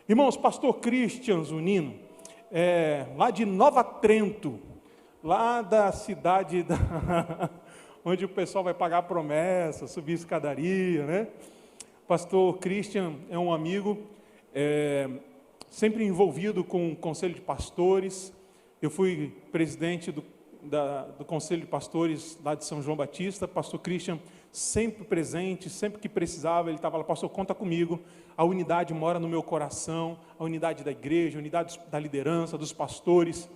Irmãos, pastor Christian Zunino, lá de Nova Trento, lá da cidade onde o pessoal vai pagar promessa, subir escadaria, né? Pastor Christian é um amigo, sempre envolvido com o Conselho de Pastores. Eu fui presidente do Conselho de Pastores lá de São João Batista. Pastor Christian sempre presente, sempre que precisava, ele estava lá: pastor, conta comigo, a unidade mora no meu coração, a unidade da igreja, a unidade da liderança, dos pastores.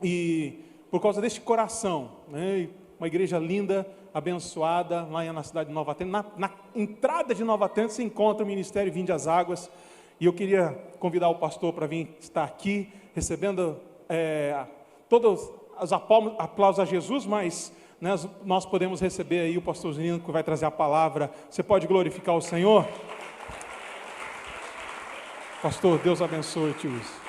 E por causa deste coração, né, uma igreja linda, abençoada, lá na cidade de Nova Trento, na entrada de Nova Trento se encontra o Ministério Vinde às Águas. E eu queria convidar o pastor para vir estar aqui, recebendo todos os aplausos a Jesus, mas nós podemos receber aí o pastor Zunino, que vai trazer a palavra. Você pode glorificar o Senhor? Pastor, Deus abençoe, te use.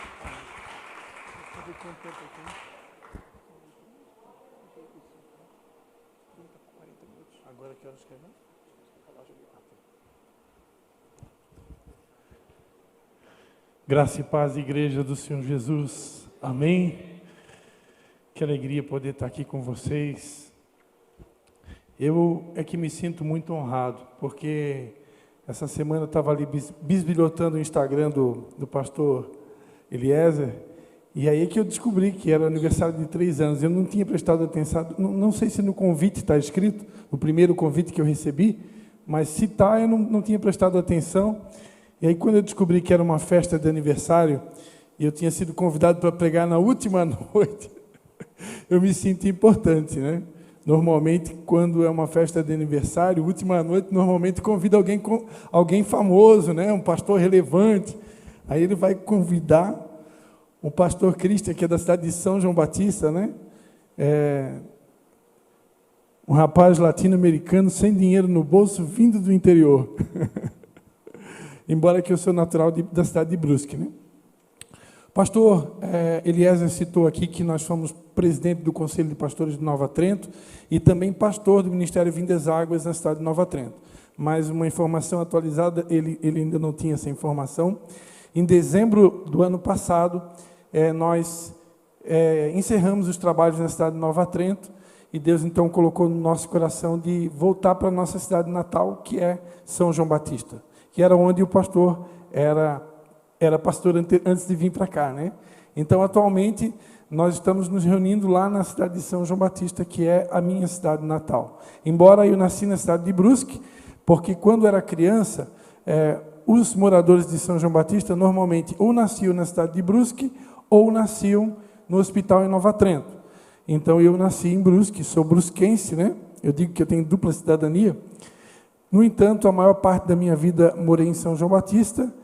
Agora que horas que é? Graça e paz, igreja do Senhor Jesus. Amém. Que alegria poder estar aqui com vocês. Eu que me sinto muito honrado, porque essa semana eu estava ali bisbilhotando o Instagram do pastor Eliezer, e aí que eu descobri que era aniversário de 3 anos. Eu não tinha prestado atenção, não sei se no convite está escrito, no primeiro convite que eu recebi, mas se está, eu não tinha prestado atenção. E aí, quando eu descobri que era uma festa de aniversário, e eu tinha sido convidado para pregar na última noite, eu me sinto importante, né? Normalmente, quando é uma festa de aniversário, última noite, normalmente convida alguém famoso, né? Um pastor relevante. Aí ele vai convidar o pastor Christian, que é da cidade de São João Batista, né? Um rapaz latino-americano, sem dinheiro no bolso, vindo do interior. Embora que eu sou natural da cidade de Brusque, né? Pastor Eliezer citou aqui que nós fomos presidente do Conselho de Pastores de Nova Trento e também pastor do Ministério Vinde às Águas na cidade de Nova Trento. Mas uma informação atualizada, ele ainda não tinha essa informação. Em dezembro do ano passado, nós encerramos os trabalhos na cidade de Nova Trento, e Deus então colocou no nosso coração de voltar para a nossa cidade natal, que é São João Batista, que era onde o pastor era pastor antes de vir para cá, né? Então, atualmente, nós estamos nos reunindo lá na cidade de São João Batista, que é a minha cidade natal. Embora eu nasci na cidade de Brusque, porque quando era criança, os moradores de São João Batista normalmente ou nasciam na cidade de Brusque ou nasciam no hospital em Nova Trento. Então, eu nasci em Brusque, sou brusquense, né? Eu digo que eu tenho dupla cidadania. No entanto, a maior parte da minha vida morei em São João Batista.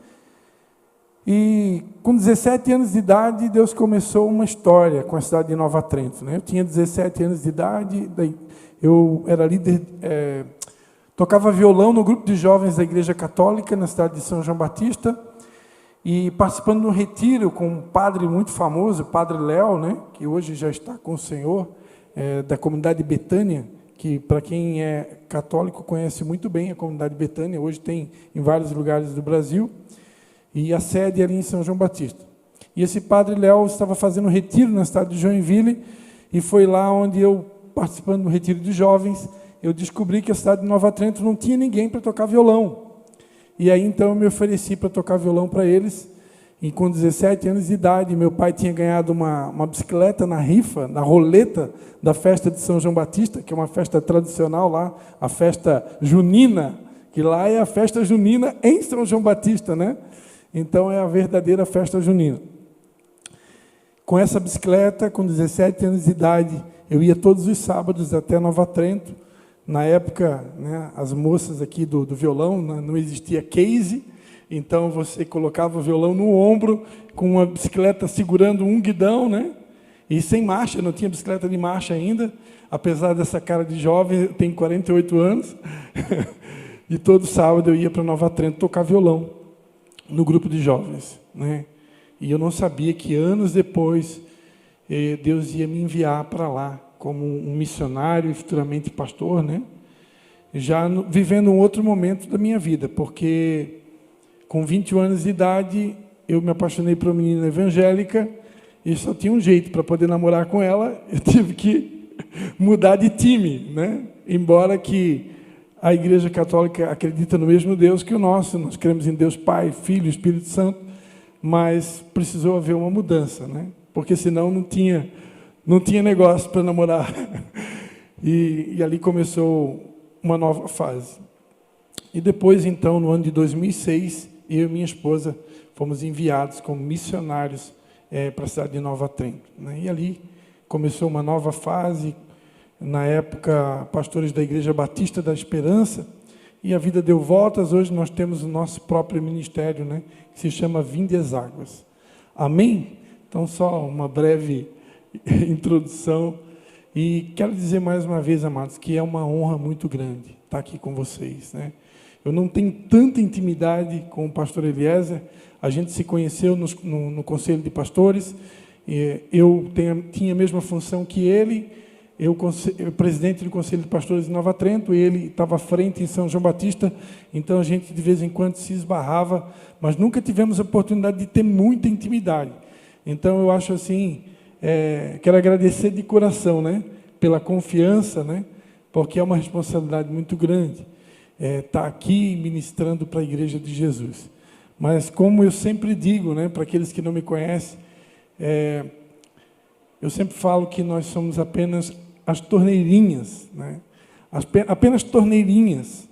E com 17 anos de idade, Deus começou uma história com a cidade de Nova Trento, né? Eu tinha 17 anos de idade, daí eu era líder, tocava violão no grupo de jovens da Igreja Católica, na cidade de São João Batista, e participando de um retiro com um padre muito famoso, o Padre Léo, né? Que hoje já está com o Senhor, da comunidade Betânia, que para quem é católico conhece muito bem a comunidade Betânia, hoje tem em vários lugares do Brasil, e a sede ali em São João Batista. E esse Padre Léo estava fazendo um retiro na cidade de Joinville, e foi lá onde eu, participando do retiro de jovens, eu descobri que a cidade de Nova Trento não tinha ninguém para tocar violão. E aí, então, eu me ofereci para tocar violão para eles, e com 17 anos de idade, meu pai tinha ganhado uma bicicleta na rifa, na roleta da festa de São João Batista, que é uma festa tradicional lá, a festa junina, que lá é a festa junina em São João Batista, né? Então, é a verdadeira festa junina. Com essa bicicleta, com 17 anos de idade, eu ia todos os sábados até Nova Trento. Na época, né, as moças aqui do violão, não existia case, então você colocava o violão no ombro, com uma bicicleta segurando um guidão, né? E sem marcha, não tinha bicicleta de marcha ainda, apesar dessa cara de jovem, eu tenho 48 anos, e todo sábado eu ia para Nova Trento tocar violão, no grupo de jovens, né? E eu não sabia que anos depois Deus ia me enviar para lá como um missionário e futuramente pastor, né? Já vivendo um outro momento da minha vida, porque com 21 anos de idade eu me apaixonei por uma menina evangélica e só tinha um jeito para poder namorar com ela, eu tive que mudar de time, né? Embora que a Igreja Católica acredita no mesmo Deus que o nosso, nós cremos em Deus Pai, Filho e Espírito Santo, mas precisou haver uma mudança, né? Porque senão não tinha negócio para namorar. E ali começou uma nova fase. E depois, então, no ano de 2006, eu e minha esposa fomos enviados como missionários para a cidade de Nova Trento, né? E ali começou uma nova fase. Na época, pastores da Igreja Batista da Esperança, e a vida deu voltas. Hoje nós temos o nosso próprio ministério, né, que se chama Vinde às Águas. Amém? Então, só uma breve introdução. E quero dizer mais uma vez, amados, que é uma honra muito grande estar aqui com vocês, né? Eu não tenho tanta intimidade com o pastor Eliezer. A gente se conheceu no Conselho de Pastores. Eu tinha a mesma função que ele. Eu presidente do Conselho de Pastores de Nova Trento, ele estava à frente em São João Batista, então a gente de vez em quando se esbarrava, mas nunca tivemos a oportunidade de ter muita intimidade. Então eu acho assim, quero agradecer de coração, né, pela confiança, né, porque é uma responsabilidade muito grande estar aqui ministrando para a Igreja de Jesus. Mas como eu sempre digo, né, para aqueles que não me conhecem, eu sempre falo que nós somos apenas as torneirinhas, né? Apenas torneirinhas,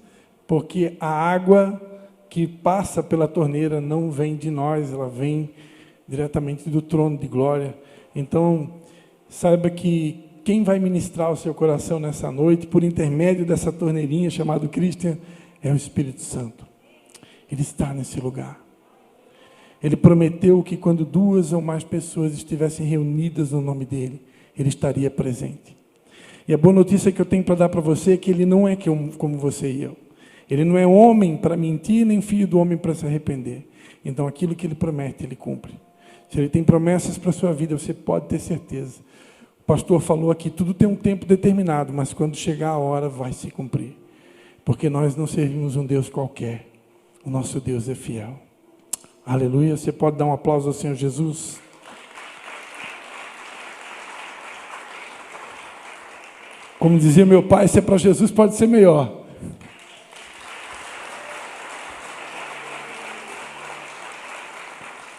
porque a água que passa pela torneira não vem de nós, ela vem diretamente do trono de glória. Então, saiba que quem vai ministrar o seu coração nessa noite, por intermédio dessa torneirinha chamada Cristian, é o Espírito Santo. Ele está nesse lugar. Ele prometeu que quando 2 ou mais pessoas estivessem reunidas no nome dele, ele estaria presente. E a boa notícia que eu tenho para dar para você é que ele não é como você e eu. Ele não é homem para mentir, nem filho do homem para se arrepender. Então, aquilo que ele promete, ele cumpre. Se ele tem promessas para a sua vida, você pode ter certeza. O pastor falou aqui, tudo tem um tempo determinado, mas quando chegar a hora, vai se cumprir. Porque nós não servimos um Deus qualquer. O nosso Deus é fiel. Aleluia. Você pode dar um aplauso ao Senhor Jesus? Como dizia meu pai, se é para Jesus, pode ser melhor.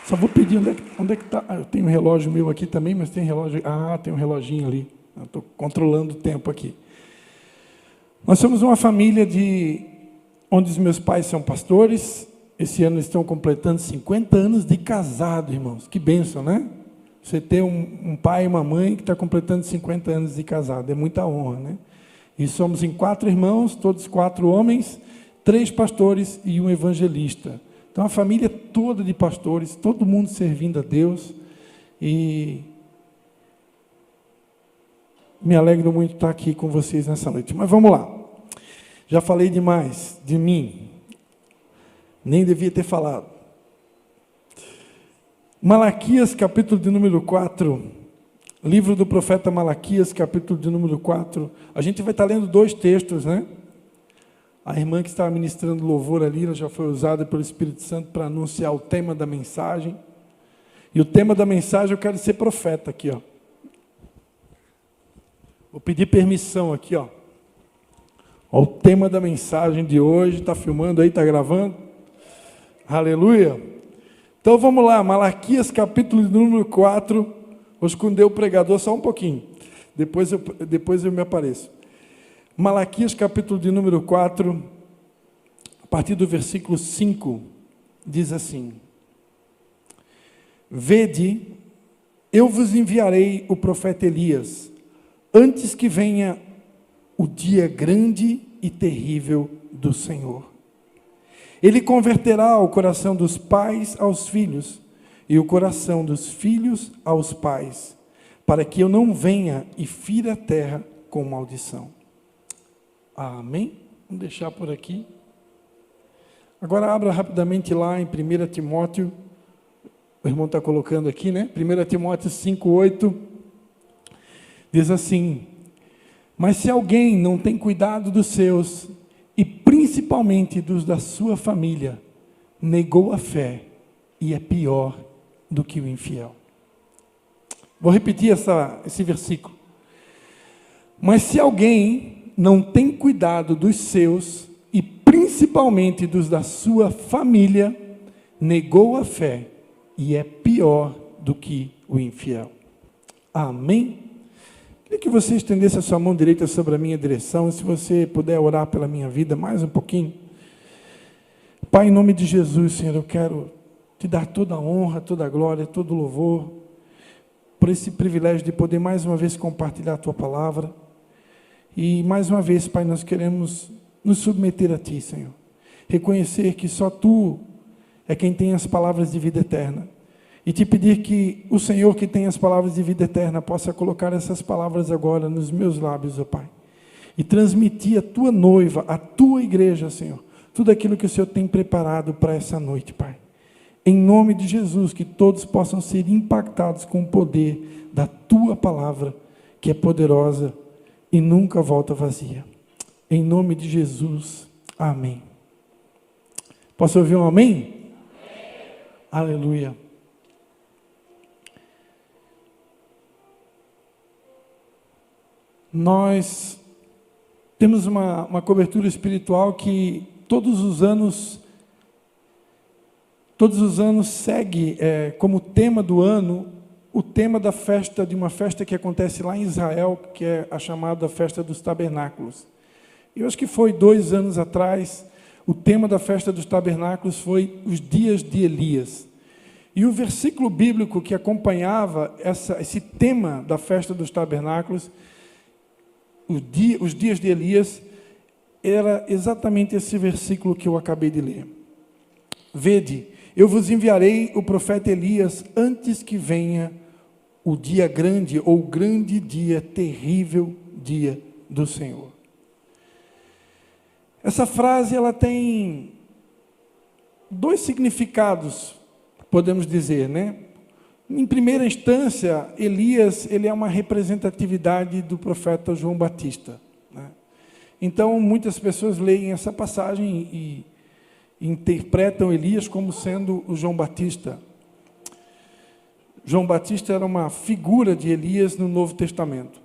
Só vou pedir onde é que está. Eu tenho um relógio meu aqui também, mas tem relógio. Tem um reloginho ali. Estou controlando o tempo aqui. Nós somos uma família onde os meus pais são pastores. Esse ano estão completando 50 anos de casado, irmãos. Que bênção, né? Você ter um pai e uma mãe que está completando 50 anos de casado. É muita honra, né? E somos em 4 irmãos, todos 4 homens, 3 pastores e um evangelista. Então, a família toda de pastores, todo mundo servindo a Deus. E me alegro muito de estar aqui com vocês nessa noite. Mas vamos lá. Já falei demais de mim. Nem devia ter falado. Malaquias, capítulo de número 4. Livro do profeta Malaquias, capítulo de número 4. A gente vai estar lendo 2 textos, né? A irmã que estava ministrando louvor ali, ela já foi usada pelo Espírito Santo para anunciar o tema da mensagem. E o tema da mensagem, eu quero ser profeta aqui, ó. Vou pedir permissão aqui, ó. O tema da mensagem de hoje, está filmando aí, está gravando? Aleluia! Então vamos lá, Malaquias capítulo de número 4, vou esconder o pregador só um pouquinho, depois eu me apareço. Malaquias capítulo de número 4, a partir do versículo 5, diz assim: Vede, eu vos enviarei o profeta Elias, antes que venha o dia grande e terrível do Senhor. Ele converterá o coração dos pais aos filhos, e o coração dos filhos aos pais, para que eu não venha e fira a terra com maldição. Amém? Vamos deixar por aqui. Agora abra rapidamente lá em 1 Timóteo, o irmão está colocando aqui, né? 1 Timóteo 5,8, diz assim: Mas se alguém não tem cuidado dos seus, e principalmente dos da sua família, negou a fé, e é pior do que o infiel. Vou repetir esse versículo. Mas se alguém não tem cuidado dos seus, e principalmente dos da sua família, negou a fé, e é pior do que o infiel. Amém? Queria que você estendesse a sua mão direita sobre a minha direção, se você puder orar pela minha vida mais um pouquinho. Pai, em nome de Jesus, Senhor, eu quero te dar toda a honra, toda a glória, todo o louvor, por esse privilégio de poder mais uma vez compartilhar a Tua palavra. E mais uma vez, Pai, nós queremos nos submeter a Ti, Senhor. Reconhecer que só Tu é quem tem as palavras de vida eterna. E te pedir que o Senhor, que tem as palavras de vida eterna, possa colocar essas palavras agora nos meus lábios, ó Pai. E transmitir à Tua noiva, à Tua igreja, Senhor, tudo aquilo que o Senhor tem preparado para essa noite, Pai. Em nome de Jesus, que todos possam ser impactados com o poder da Tua palavra, que é poderosa e nunca volta vazia. Em nome de Jesus, amém. Posso ouvir um amém? Amém. Aleluia. Nós temos uma cobertura espiritual que todos os anos segue como tema do ano o tema da festa, de uma festa que acontece lá em Israel, que é a chamada Festa dos Tabernáculos. Eu acho que foi 2 anos atrás, o tema da Festa dos Tabernáculos foi os dias de Elias. E o versículo bíblico que acompanhava esse tema da Festa dos Tabernáculos, os dias de Elias, era exatamente esse versículo que eu acabei de ler. Vede, eu vos enviarei o profeta Elias antes que venha o dia grande, ou grande dia, terrível dia do Senhor. Essa frase, ela tem 2 significados, podemos dizer, né? Em primeira instância, Elias, ele é uma representatividade do profeta João Batista, né? Então, muitas pessoas leem essa passagem e interpretam Elias como sendo o João Batista. João Batista era uma figura de Elias no Novo Testamento.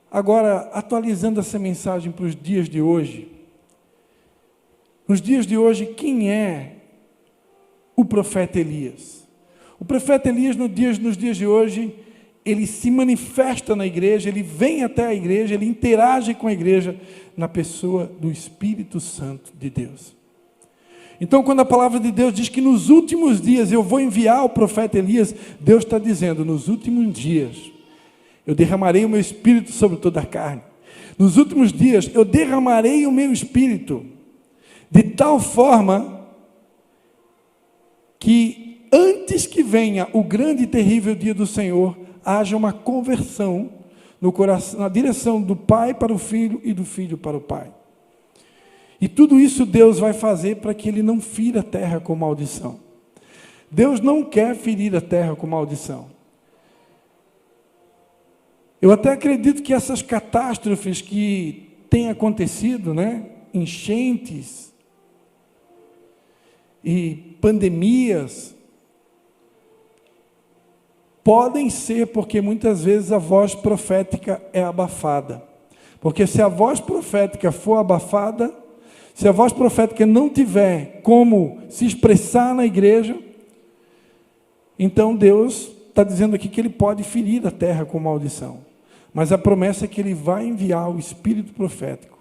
Agora, atualizando essa mensagem para os dias de hoje, nos dias de hoje, quem é o profeta Elias? O profeta Elias, nos dias de hoje, ele se manifesta na igreja, ele vem até a igreja, ele interage com a igreja na pessoa do Espírito Santo de Deus. Então, quando a palavra de Deus diz que nos últimos dias eu vou enviar o profeta Elias, Deus está dizendo, nos últimos dias eu derramarei o meu Espírito sobre toda a carne. Nos últimos dias eu derramarei o meu Espírito, de tal forma que antes que venha o grande e terrível dia do Senhor, haja uma conversão no coração, na direção do pai para o filho e do filho para o pai. E tudo isso Deus vai fazer para que Ele não fira a terra com maldição. Deus não quer ferir a terra com maldição. Eu até acredito que essas catástrofes que têm acontecido, né? Enchentes e pandemias, podem ser porque muitas vezes a voz profética é abafada. Porque se a voz profética for abafada, se a voz profética não tiver como se expressar na igreja, então Deus está dizendo aqui que Ele pode ferir a terra com maldição. Mas a promessa é que Ele vai enviar o Espírito profético.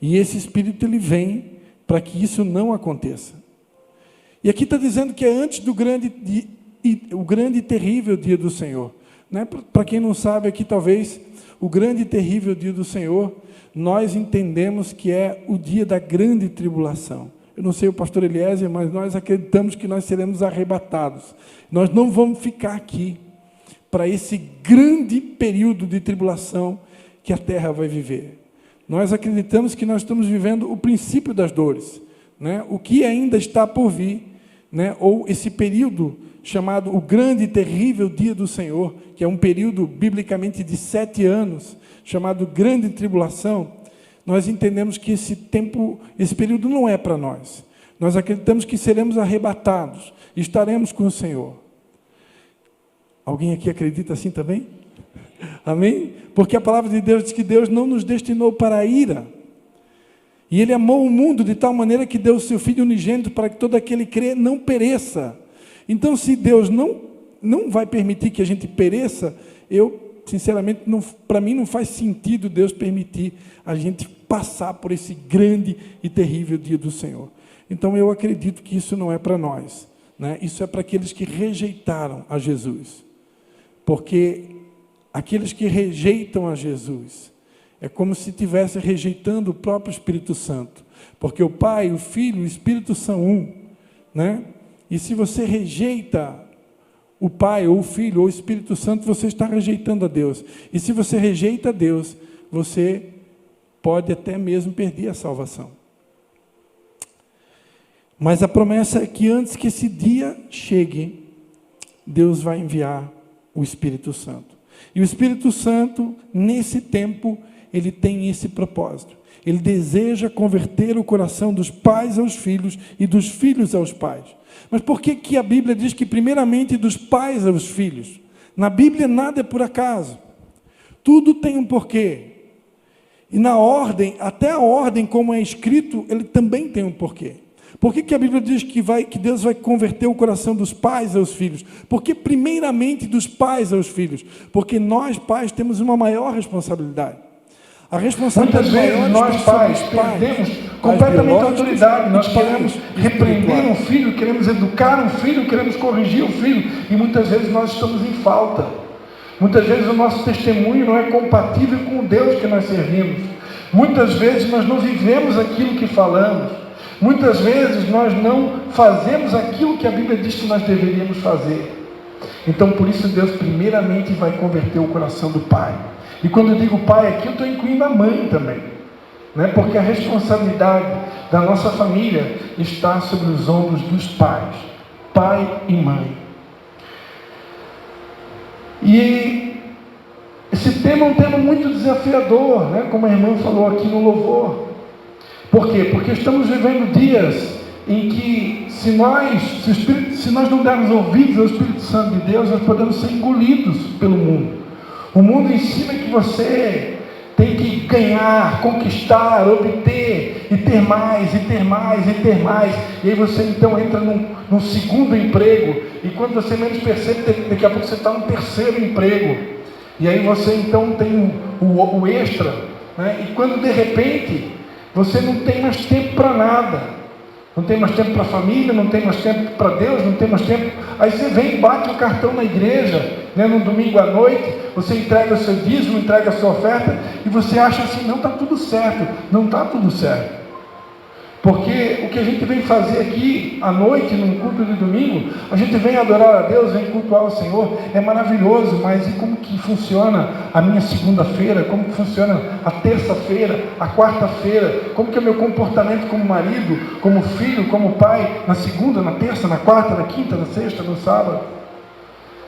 E esse Espírito, ele vem para que isso não aconteça. E aqui está dizendo que é antes do grande e terrível dia do Senhor. Né? Para quem não sabe aqui, talvez, o grande e terrível dia do Senhor, nós entendemos que é o dia da grande tribulação. Eu não sei o pastor Eliezer, mas nós acreditamos que nós seremos arrebatados. Nós não vamos ficar aqui para esse grande período de tribulação que a terra vai viver. Nós acreditamos que nós estamos vivendo o princípio das dores, né? O que ainda está por vir, né? Ou esse período chamado o grande e terrível dia do Senhor, que é um período biblicamente de 7 anos, chamado grande tribulação. Nós entendemos que esse período não é para nós. Nós acreditamos que seremos arrebatados, estaremos com o Senhor. Alguém aqui acredita assim também? Amém? Porque a palavra de Deus diz que Deus não nos destinou para a ira. E Ele amou o mundo de tal maneira que deu o seu Filho unigênito para que todo aquele que crê não pereça. Então, se Deus não vai permitir que a gente pereça, sinceramente, para mim não faz sentido Deus permitir a gente passar por esse grande e terrível dia do Senhor. Então, eu acredito que isso não é para nós, né? Isso é para aqueles que rejeitaram a Jesus. Porque aqueles que rejeitam a Jesus, é como se estivesse rejeitando o próprio Espírito Santo. Porque o Pai, o Filho e o Espírito são um, né? E se você rejeita o Pai, ou o Filho, ou o Espírito Santo, você está rejeitando a Deus. E se você rejeita a Deus, você pode até mesmo perder a salvação. Mas a promessa é que antes que esse dia chegue, Deus vai enviar o Espírito Santo. E o Espírito Santo, nesse tempo, ele tem esse propósito. Ele deseja converter o coração dos pais aos filhos e dos filhos aos pais. Mas por que a Bíblia diz que primeiramente dos pais aos filhos? Na Bíblia nada é por acaso. Tudo tem um porquê. E na ordem, até a ordem como é escrito, ele também tem um porquê. Por que a Bíblia diz que Deus vai converter o coração dos pais aos filhos? Porque primeiramente dos pais aos filhos. Porque nós, pais, temos uma maior responsabilidade. A responsabilidade muitas vezes nós pais perdemos completamente a autoridade. Nós queremos repreender um filho, queremos educar um filho, queremos corrigir um filho, e muitas vezes nós estamos em falta. Muitas vezes o nosso testemunho não é compatível com o Deus que nós servimos. Muitas vezes nós não vivemos aquilo que falamos. Muitas vezes nós não fazemos aquilo que a Bíblia diz que nós deveríamos fazer. Então, por isso, Deus primeiramente vai converter o coração do pai. E quando eu digo pai aqui, eu estou incluindo a mãe também, né? Porque a responsabilidade da nossa família está sobre os ombros dos pais, pai e mãe. E esse tema é um tema muito desafiador, né? Como a irmã falou aqui no louvor. Por quê? Porque estamos vivendo dias em que, se nós não dermos ouvidos ao Espírito Santo de Deus, nós podemos ser engolidos pelo mundo. O mundo ensina que você tem que ganhar, conquistar, obter, e ter mais, e ter mais, e ter mais. E aí você então entra num segundo emprego, e quando você menos percebe, daqui a pouco você está num terceiro emprego. E aí você então tem o extra, né? E quando de repente você não tem mais tempo para nada. Não tem mais tempo para a família, não tem mais tempo para Deus, não tem mais tempo. Aí você vem e bate o cartão na igreja, né, no domingo à noite, você entrega o seu dízimo, entrega a sua oferta, e você acha assim, não está tudo certo. Não está tudo certo. Porque o que a gente vem fazer aqui à noite, num culto de domingo, a gente vem adorar a Deus, vem cultuar o Senhor, é maravilhoso, mas e como que funciona a minha segunda-feira? Como que funciona a terça-feira, a quarta-feira? Como que é o meu comportamento como marido, como filho, como pai, na segunda, na terça, na quarta, na quinta, na sexta, no sábado?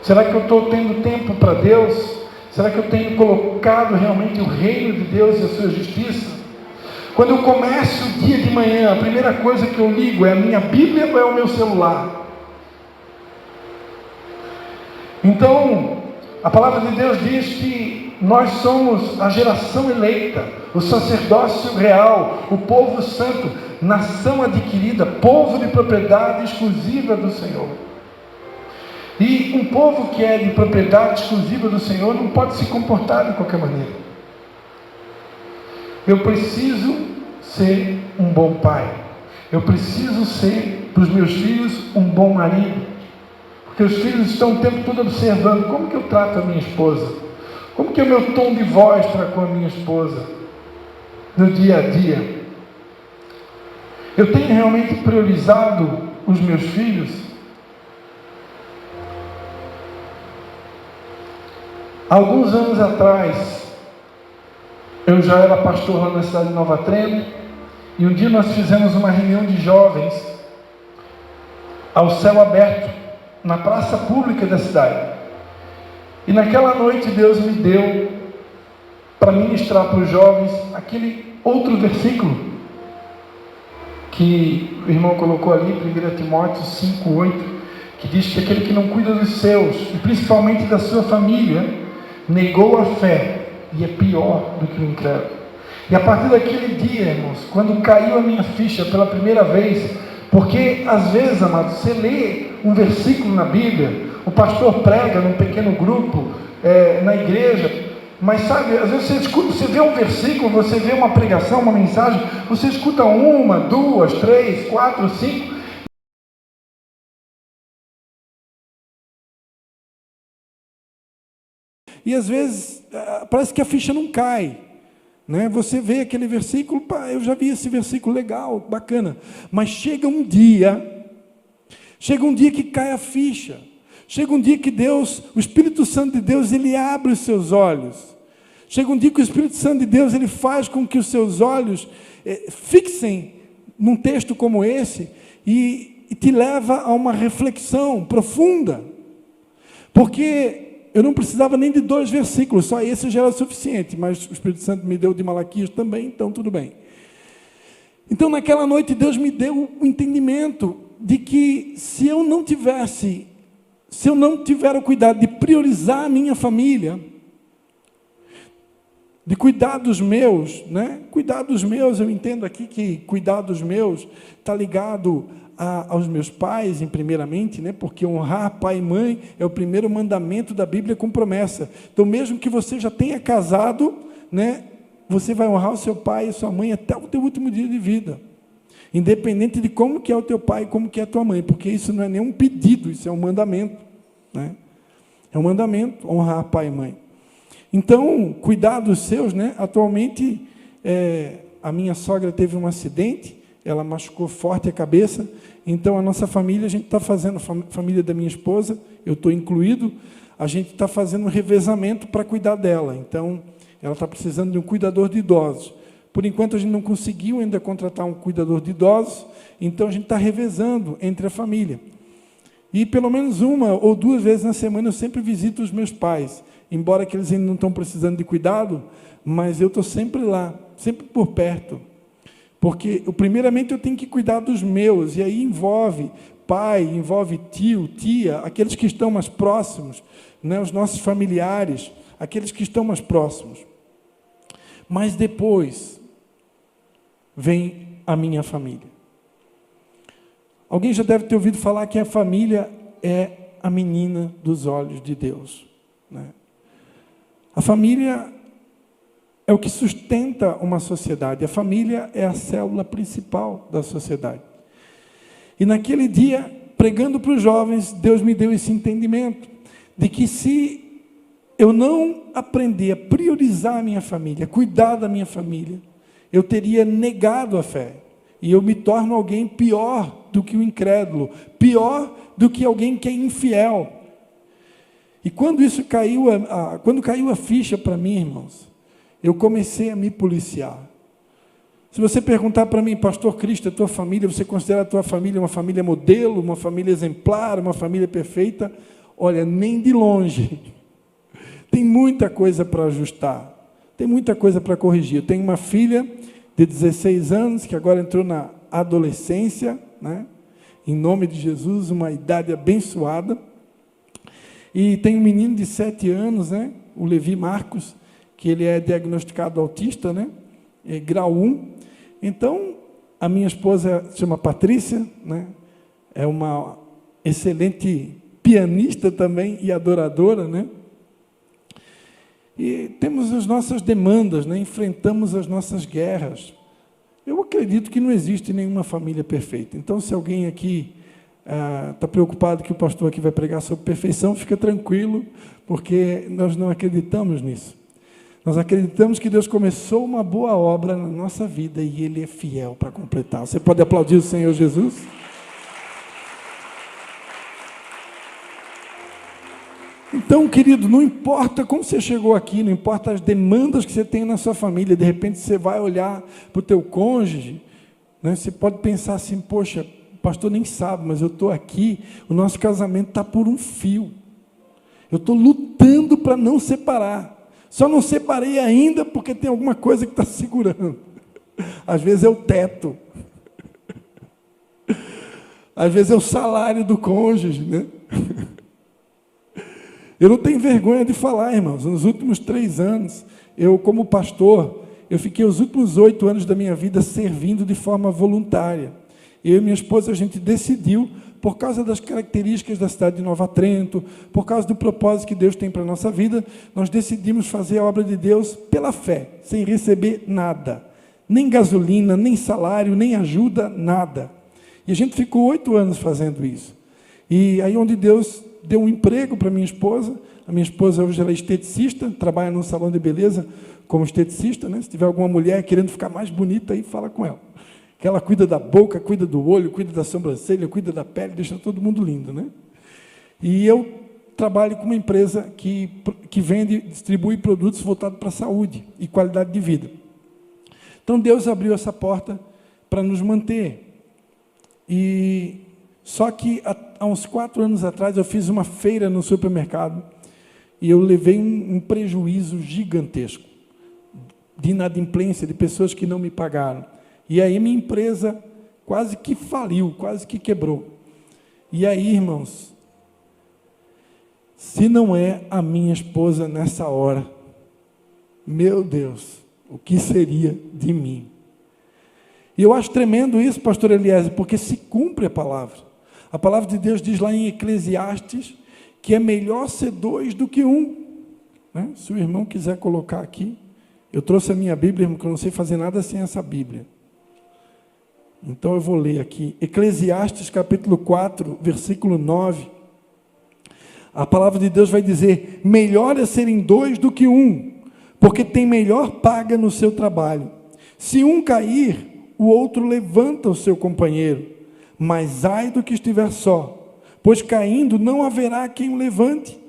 Será que eu estou tendo tempo para Deus? Será que eu tenho colocado realmente o reino de Deus e a sua justiça? Quando eu começo o dia de manhã, a primeira coisa que eu ligo é a minha Bíblia ou é o meu celular? Então, a palavra de Deus diz que nós somos a geração eleita, o sacerdócio real, o povo santo, nação adquirida, povo de propriedade exclusiva do Senhor. E um povo que é de propriedade exclusiva do Senhor não pode se comportar de qualquer maneira. Eu preciso ser um bom pai. Eu preciso ser, para os meus filhos, um bom marido. Porque os filhos estão o tempo todo observando como que eu trato a minha esposa. Como que é o meu tom de voz para com a minha esposa. No dia a dia. Eu tenho realmente priorizado os meus filhos. Alguns anos atrás, eu já era pastor lá na cidade de Nova Trento, e um dia nós fizemos uma reunião de jovens ao céu aberto, na praça pública da cidade. E naquela noite Deus me deu para ministrar para os jovens aquele outro versículo que o irmão colocou ali, 1 Timóteo 5:8, que diz que aquele que não cuida dos seus, e principalmente da sua família, negou a fé e é pior do que o incrédulo. E a partir daquele dia, irmãos, quando caiu a minha ficha pela primeira vez, porque às vezes, amados, você lê um versículo na Bíblia, o pastor prega num pequeno grupo, na igreja, mas sabe, às vezes você escuta, você vê um versículo, você vê uma pregação, uma mensagem, você escuta 1, 2, 3, 4, 5, e às vezes parece que a ficha não cai, né? Você vê aquele versículo, pá, eu já vi esse versículo, legal, bacana, mas chega um dia que cai a ficha, chega um dia que Deus, o Espírito Santo de Deus, ele abre os seus olhos, chega um dia que o Espírito Santo de Deus, ele faz com que os seus olhos fixem num texto como esse, e te leva a uma reflexão profunda, porque eu não precisava nem de 2 versículos, só esse já era suficiente, mas o Espírito Santo me deu de Malaquias também, então tudo bem. Então naquela noite Deus me deu o entendimento de que se eu não tiver o cuidado de priorizar a minha família, de cuidar dos meus, né? Cuidar dos meus, eu entendo aqui que cuidar dos meus está ligado aos meus pais, primeiramente, né? Porque honrar pai e mãe é o primeiro mandamento da Bíblia com promessa. Então, mesmo que você já tenha casado, né? Você vai honrar o seu pai e a sua mãe até o teu último dia de vida, independente de como que é o teu pai e como que é a tua mãe, porque isso não é nenhum pedido, isso é um mandamento, né? É um mandamento, honrar pai e mãe. Então, cuidar dos seus, né? Atualmente, a minha sogra teve um acidente, ela machucou forte a cabeça, então a nossa família, a gente está fazendo, família da minha esposa, eu estou incluído, a gente está fazendo um revezamento para cuidar dela, então ela está precisando de um cuidador de idosos. Por enquanto a gente não conseguiu ainda contratar um cuidador de idosos, então a gente está revezando entre a família. E pelo menos 1 ou 2 vezes na semana eu sempre visito os meus pais, embora que eles ainda não estão precisando de cuidado, mas eu estou sempre lá, sempre por perto. Porque, primeiramente, eu tenho que cuidar dos meus, e aí envolve pai, envolve tio, tia, aqueles que estão mais próximos, né, os nossos familiares, aqueles que estão mais próximos. Mas depois vem a minha família. Alguém já deve ter ouvido falar que a família é a menina dos olhos de Deus, né? A família é o que sustenta uma sociedade. A família é a célula principal da sociedade. E naquele dia, pregando para os jovens, Deus me deu esse entendimento de que se eu não aprender a priorizar a minha família, cuidar da minha família, eu teria negado a fé. E eu me torno alguém pior do que o incrédulo, pior do que alguém que é infiel. E quando isso caiu, quando caiu a ficha para mim, irmãos, eu comecei a me policiar. Se você perguntar para mim, pastor Cristo, a tua família, você considera a tua família uma família modelo, uma família exemplar, uma família perfeita? Olha, nem de longe. Tem muita coisa para ajustar, tem muita coisa para corrigir. Eu tenho uma filha de 16 anos, que agora entrou na adolescência, né? Em nome de Jesus, uma idade abençoada. E tem um menino de 7 anos, né? O Levi Marcos, que ele é diagnosticado autista, né? É grau 1. Então, a minha esposa se chama Patrícia, né? É uma excelente pianista também e adoradora, né? E temos as nossas demandas, né? Enfrentamos as nossas guerras. Eu acredito que não existe nenhuma família perfeita. Então, se alguém aqui está preocupado que o pastor aqui vai pregar sobre perfeição, fica tranquilo, porque nós não acreditamos nisso. Nós acreditamos que Deus começou uma boa obra na nossa vida e Ele é fiel para completar. Você pode aplaudir o Senhor Jesus? Então, querido, não importa como você chegou aqui, não importa as demandas que você tem na sua família, de repente você vai olhar para o teu cônjuge, né? Você pode pensar assim, poxa, o pastor nem sabe, mas eu estou aqui, o nosso casamento está por um fio. Eu estou lutando para não separar. Só não separei ainda porque tem alguma coisa que está segurando. Às vezes é o teto. Às vezes é o salário do cônjuge, né? Eu não tenho vergonha de falar, irmãos. Nos últimos 3 anos, eu, como pastor, eu fiquei os últimos 8 anos da minha vida servindo de forma voluntária. Eu e minha esposa, a gente decidiu, por causa das características da cidade de Nova Trento, por causa do propósito que Deus tem para a nossa vida, nós decidimos fazer a obra de Deus pela fé, sem receber nada. Nem gasolina, nem salário, nem ajuda, nada. E a gente ficou 8 anos fazendo isso. E aí onde Deus deu um emprego para minha esposa, a minha esposa hoje ela é esteticista, trabalha num salão de beleza como esteticista, né? Se tiver alguma mulher querendo ficar mais bonita, aí fala com ela. Que ela cuida da boca, cuida do olho, cuida da sobrancelha, cuida da pele, deixa todo mundo lindo, né? E eu trabalho com uma empresa que vende, distribui produtos voltados para a saúde e qualidade de vida. Então Deus abriu essa porta para nos manter. E só que há uns 4 anos atrás eu fiz uma feira no supermercado e eu levei um prejuízo gigantesco de inadimplência, de pessoas que não me pagaram. E aí minha empresa quase que faliu, quase que quebrou. E aí, irmãos, se não é a minha esposa nessa hora, meu Deus, o que seria de mim? E eu acho tremendo isso, pastor Eliezer, porque se cumpre a palavra. A palavra de Deus diz lá em Eclesiastes que é melhor ser 2 do que 1. Né? Se o irmão quiser colocar aqui, eu trouxe a minha Bíblia, irmão, que eu não sei fazer nada sem essa Bíblia. Então eu vou ler aqui, Eclesiastes capítulo 4, versículo 9. A palavra de Deus vai dizer: melhor é serem 2 do que 1, porque tem melhor paga no seu trabalho. Se um cair, o outro levanta o seu companheiro, mas ai do que estiver só, pois caindo não haverá quem o levante.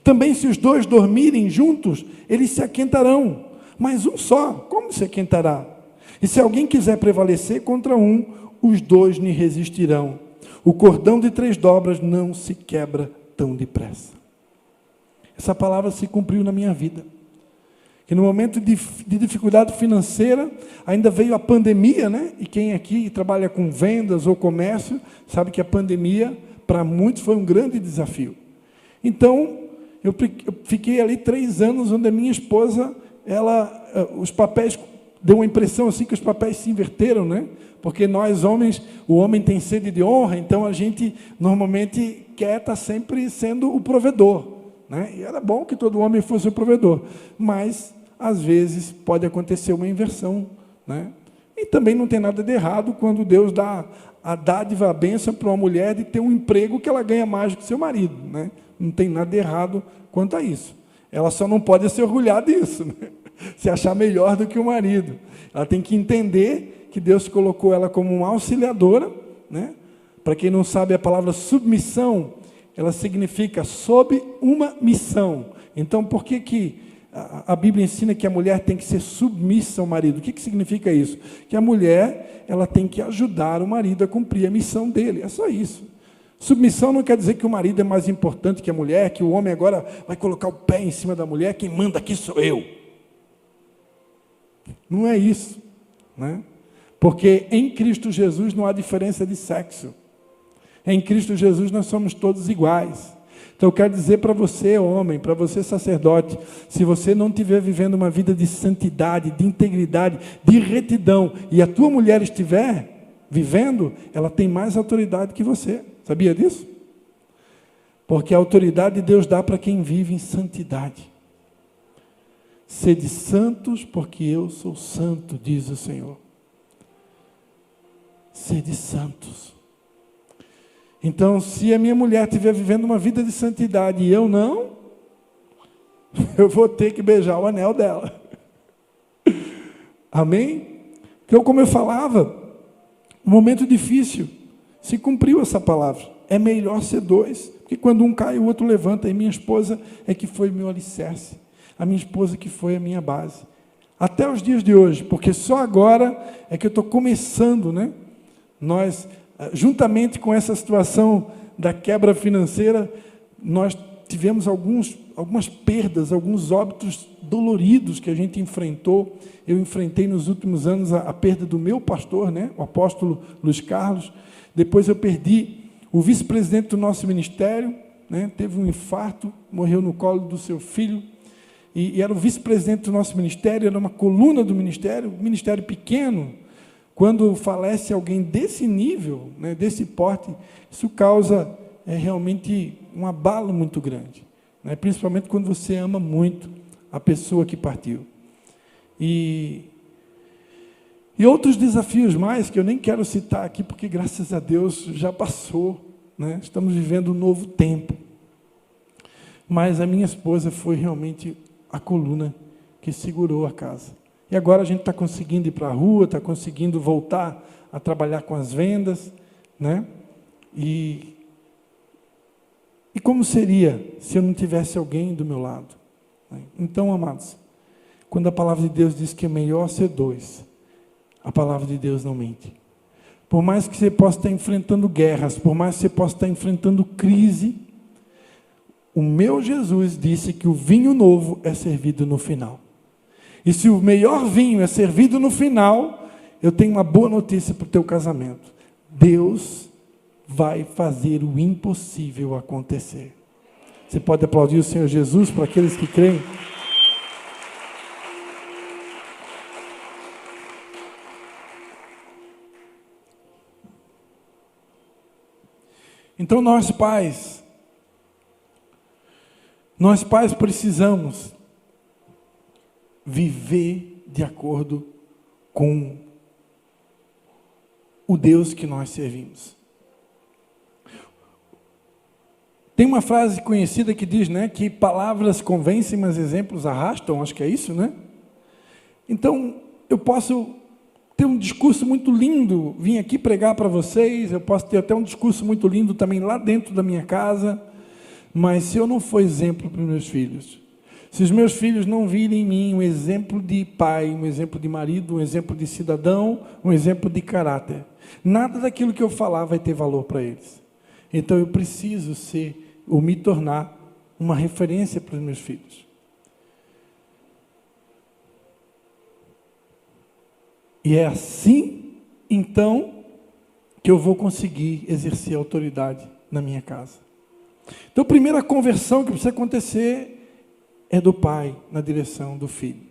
Também se os 2 dormirem juntos, eles se aquentarão, mas um só, como se aquentará? E se alguém quiser prevalecer contra um, os 2 lhe resistirão. O cordão de 3 dobras não se quebra tão depressa. Essa palavra se cumpriu na minha vida. Que no momento de dificuldade financeira, ainda veio a pandemia, né? E quem aqui trabalha com vendas ou comércio, sabe que a pandemia, para muitos, foi um grande desafio. Então, eu fiquei ali 3 anos, onde a minha esposa, os papéis, deu uma impressão assim que os papéis se inverteram, né? Porque nós homens, o homem tem sede de honra, então a gente normalmente quer estar sempre sendo o provedor, né? E era bom que todo homem fosse o provedor, mas às vezes pode acontecer uma inversão, né? E também não tem nada de errado quando Deus dá a dádiva, a bênção para uma mulher de ter um emprego que ela ganha mais do que seu marido, né? Não tem nada de errado quanto a isso. Ela só não pode se orgulhar disso, né? Se achar melhor do que o marido. Ela tem que entender que Deus colocou ela como uma auxiliadora, né? Para quem não sabe, a palavra submissão, ela significa sob uma missão. Então, por que a Bíblia ensina que a mulher tem que ser submissa ao marido? O que significa isso? Que a mulher, ela tem que ajudar o marido a cumprir a missão dele. É só isso. Submissão não quer dizer que o marido é mais importante que a mulher, que o homem agora vai colocar o pé em cima da mulher, quem manda aqui sou eu. Não é isso, né? Porque em Cristo Jesus não há diferença de sexo. Em Cristo Jesus nós somos todos iguais. Então eu quero dizer para você, homem, para você, sacerdote, se você não estiver vivendo uma vida de santidade, de integridade, de retidão, e a tua mulher estiver vivendo, ela tem mais autoridade que você. Sabia disso? Porque a autoridade Deus dá para quem vive em santidade. Sede santos, porque eu sou santo, diz o Senhor. Sede santos. Então, se a minha mulher estiver vivendo uma vida de santidade e eu não, eu vou ter que beijar o anel dela. Amém? Então, como eu falava, um momento difícil, se cumpriu essa palavra. É melhor ser 2, porque quando um cai, o outro levanta. E minha esposa é que foi meu alicerce. A minha esposa que foi a minha base. Até os dias de hoje, porque só agora é que eu estou começando, né? Nós, juntamente com essa situação da quebra financeira, nós tivemos algumas perdas, alguns óbitos doloridos que a gente enfrentou. Eu enfrentei nos últimos anos a perda do meu pastor, né, o apóstolo Luiz Carlos. Depois eu perdi o vice-presidente do nosso ministério, né, teve um infarto, morreu no colo do seu filho, e era o vice-presidente do nosso ministério, era uma coluna do ministério, um ministério pequeno. Quando falece alguém desse nível, né, desse porte, isso causa realmente um abalo muito grande, né, principalmente quando você ama muito a pessoa que partiu. E outros desafios mais, que eu nem quero citar aqui, porque graças a Deus já passou, né, estamos vivendo um novo tempo. Mas a minha esposa foi realmente a coluna que segurou a casa. E agora a gente está conseguindo ir para a rua, está conseguindo voltar a trabalhar com as vendas, né? E como seria se eu não tivesse alguém do meu lado? Então, amados, quando a palavra de Deus diz que é melhor ser dois, a palavra de Deus não mente. Por mais que você possa estar enfrentando guerras, por mais que você possa estar enfrentando crise, o meu Jesus disse que o vinho novo é servido no final. E se o melhor vinho é servido no final, eu tenho uma boa notícia para o teu casamento. Deus vai fazer o impossível acontecer. Você pode aplaudir o Senhor Jesus para aqueles que creem? Então nós pais precisamos viver de acordo com o Deus que nós servimos. Tem uma frase conhecida que diz, né, que palavras convencem, mas exemplos arrastam, acho que é isso, né? Então, eu posso ter um discurso muito lindo, vim aqui pregar para vocês, eu posso ter até um discurso muito lindo também lá dentro da minha casa, mas se eu não for exemplo para os meus filhos, se os meus filhos não virem em mim um exemplo de pai, um exemplo de marido, um exemplo de cidadão, um exemplo de caráter, nada daquilo que eu falar vai ter valor para eles. Então eu preciso ser, ou me tornar, uma referência para os meus filhos. E é assim, então, que eu vou conseguir exercer autoridade na minha casa. Então, a primeira conversão que precisa acontecer é do pai na direção do filho.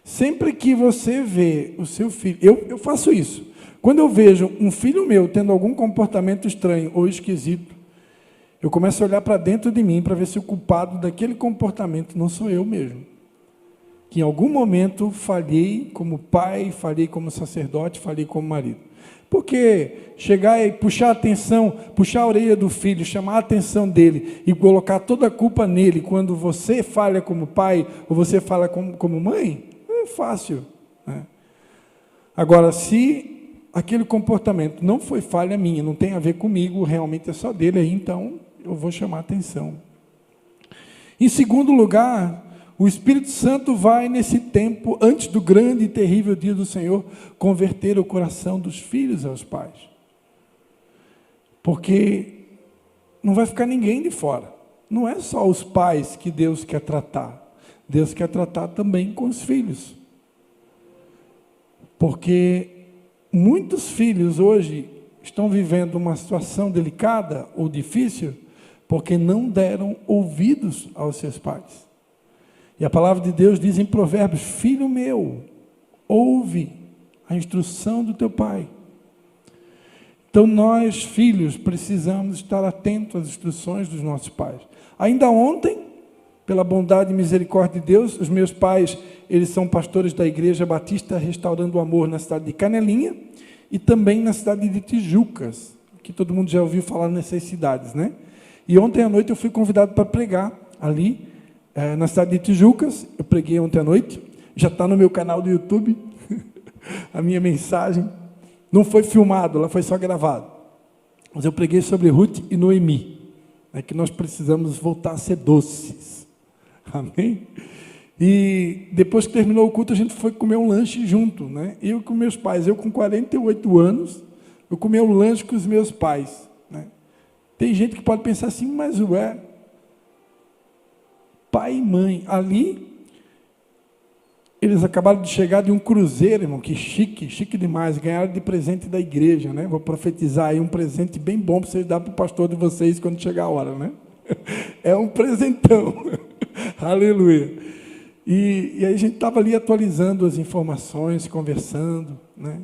Sempre que você vê o seu filho, eu faço isso. Quando eu vejo um filho meu tendo algum comportamento estranho ou esquisito, eu começo a olhar para dentro de mim para ver se o culpado daquele comportamento não sou eu mesmo. Que em algum momento falhei como pai, falhei como sacerdote, falhei como marido. Porque chegar e puxar a atenção, puxar a orelha do filho, chamar a atenção dele e colocar toda a culpa nele quando você falha como pai ou você fala como mãe, é fácil, né? Agora, se aquele comportamento não foi falha minha, não tem a ver comigo, realmente é só dele, aí então eu vou chamar a atenção. Em segundo lugar, o Espírito Santo vai, nesse tempo, antes do grande e terrível dia do Senhor, converter o coração dos filhos aos pais. Porque não vai ficar ninguém de fora. Não é só os pais que Deus quer tratar. Deus quer tratar também com os filhos. Porque muitos filhos hoje estão vivendo uma situação delicada ou difícil porque não deram ouvidos aos seus pais. E a palavra de Deus diz em Provérbios: filho meu, ouve a instrução do teu pai. Então nós, filhos, precisamos estar atentos às instruções dos nossos pais. Ainda ontem, pela bondade e misericórdia de Deus, os meus pais, eles são pastores da Igreja Batista Restaurando o Amor na cidade de Canelinha e também na cidade de Tijucas, que todo mundo já ouviu falar nessas cidades, né? E ontem à noite eu fui convidado para pregar ali, na cidade de Tijucas. Eu preguei ontem à noite, já está no meu canal do YouTube, a minha mensagem, não foi filmado, ela foi só gravada, mas eu preguei sobre Ruth e Noemi, que nós precisamos voltar a ser doces, amém? E depois que terminou o culto, a gente foi comer um lanche junto, né? Eu com meus pais, eu com 48 anos, eu comi um lanche com os meus pais, né? Tem gente que pode pensar assim, mas pai e mãe, ali Eles acabaram de chegar de um cruzeiro, irmão, que chique, chique demais. Ganharam de presente da igreja, né? Vou profetizar aí um presente bem bom para vocês dar para o pastor de vocês quando chegar a hora, né? É um presentão. Aleluia. E aí a gente estava ali atualizando as informações, conversando, né?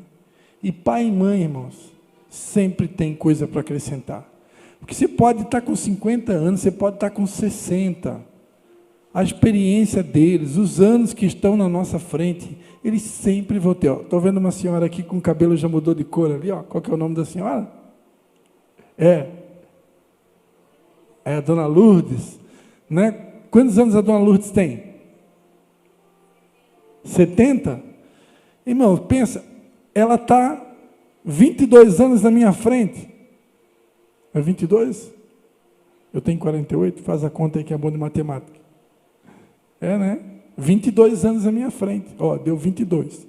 E pai e mãe, irmãos, sempre tem coisa para acrescentar. Porque você pode estar com 50 anos, você pode estar com 60. A experiência deles, os anos que estão na nossa frente, eles sempre vão ter. Estou vendo uma senhora aqui com o cabelo já mudou de cor ali, ó. Qual que é o nome da senhora? É a dona Lourdes, né? Quantos anos a dona Lourdes tem? 70? Irmão, pensa, ela está 22 anos na minha frente. É 22? Eu tenho 48, faz a conta aí que é bom de matemática. Né? 22 anos na minha frente. Ó, deu 22.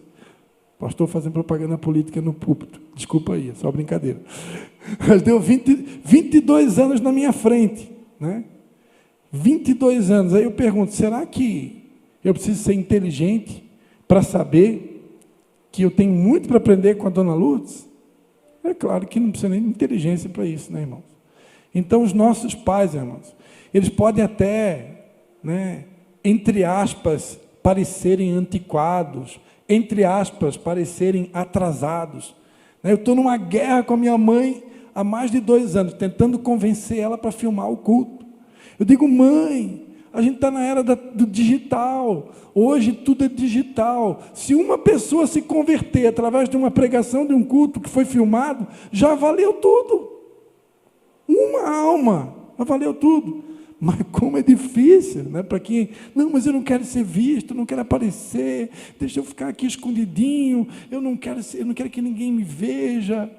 Pastor fazendo propaganda política no púlpito. Desculpa aí, é só brincadeira. Mas deu 22 anos na minha frente. Né? 22 anos. Aí eu pergunto, será que eu preciso ser inteligente para saber que eu tenho muito para aprender com a dona Lourdes? É claro que não precisa nem de inteligência para isso, né, irmãos? Então, os nossos pais, irmãos, eles podem até, né, entre aspas, parecerem antiquados, entre aspas, parecerem atrasados. Eu estou numa guerra com a minha mãe há mais de 2 anos, tentando convencer ela para filmar o culto. Eu digo, mãe, a gente está na era do digital, hoje tudo é digital. Se uma pessoa se converter através de uma pregação de um culto que foi filmado, já valeu tudo. Uma alma, já valeu tudo. Mas como é difícil, né? Para quem, não, mas eu não quero ser visto, não quero aparecer, deixa eu ficar aqui escondidinho, eu não quero que ninguém me veja,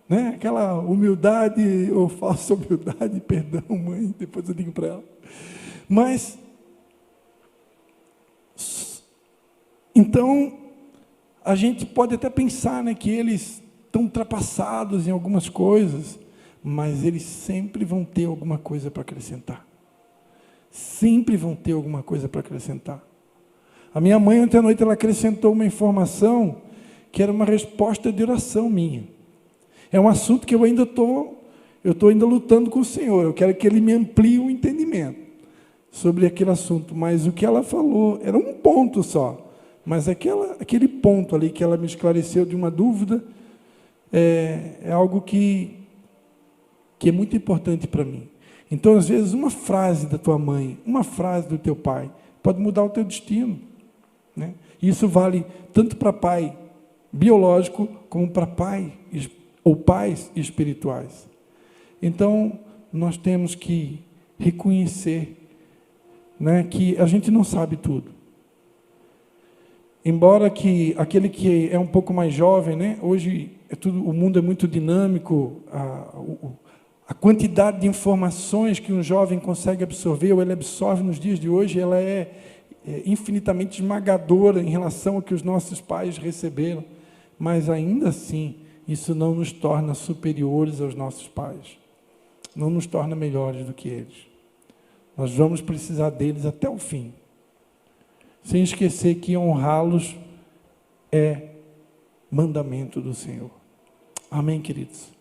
né? Aquela humildade, ou falsa humildade, perdão, mãe, depois eu digo para ela. Mas, então, a gente pode até pensar, né, que eles estão ultrapassados em algumas coisas, mas eles sempre vão ter alguma coisa para acrescentar. Sempre vão ter alguma coisa para acrescentar. A minha mãe, ontem à noite, ela acrescentou uma informação que era uma resposta de oração minha. É um assunto que eu estou ainda lutando com o Senhor. Eu quero que Ele me amplie o entendimento sobre aquele assunto. Mas o que ela falou era um ponto só. Mas aquele ponto ali que ela me esclareceu de uma dúvida é algo que é muito importante para mim. Então, às vezes, uma frase da tua mãe, uma frase do teu pai, pode mudar o teu destino. Né? Isso vale tanto para pai biológico, como para pai ou pais espirituais. Então, nós temos que reconhecer, né, que a gente não sabe tudo. Embora que aquele que é um pouco mais jovem, né, hoje o mundo é muito dinâmico, a quantidade de informações que um jovem consegue absorver, ou ele absorve nos dias de hoje, ela é infinitamente esmagadora em relação ao que os nossos pais receberam. Mas, ainda assim, isso não nos torna superiores aos nossos pais. Não nos torna melhores do que eles. Nós vamos precisar deles até o fim. Sem esquecer que honrá-los é mandamento do Senhor. Amém, queridos?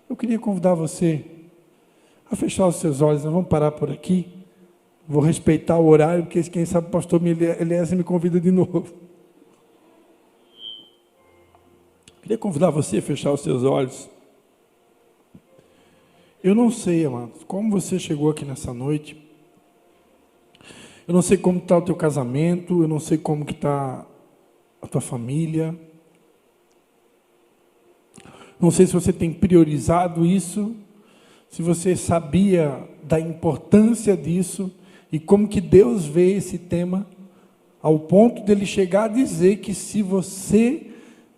Eu queria convidar você a fechar os seus olhos. Nós vamos parar por aqui. Vou respeitar o horário, porque quem sabe o pastor Eliezer me convida de novo. Eu queria convidar você a fechar os seus olhos. Eu não sei, amados, como você chegou aqui nessa noite. Eu não sei como está o teu casamento, eu não sei como que está a tua família. Não sei se você tem priorizado isso, se você sabia da importância disso e como que Deus vê esse tema, ao ponto dele chegar a dizer que se você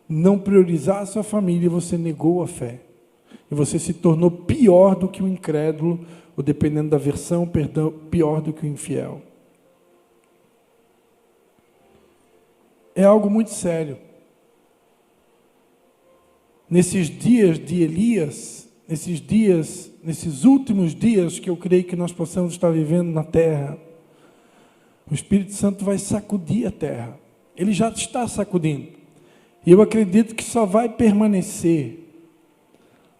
não priorizar a sua família, você negou a fé. E você se tornou pior do que o incrédulo, ou dependendo da versão, pior do que o infiel. É algo muito sério. Nesses dias de Elias, nesses últimos dias que eu creio que nós possamos estar vivendo na terra, o Espírito Santo vai sacudir a terra. Ele já está sacudindo. E eu acredito que só vai permanecer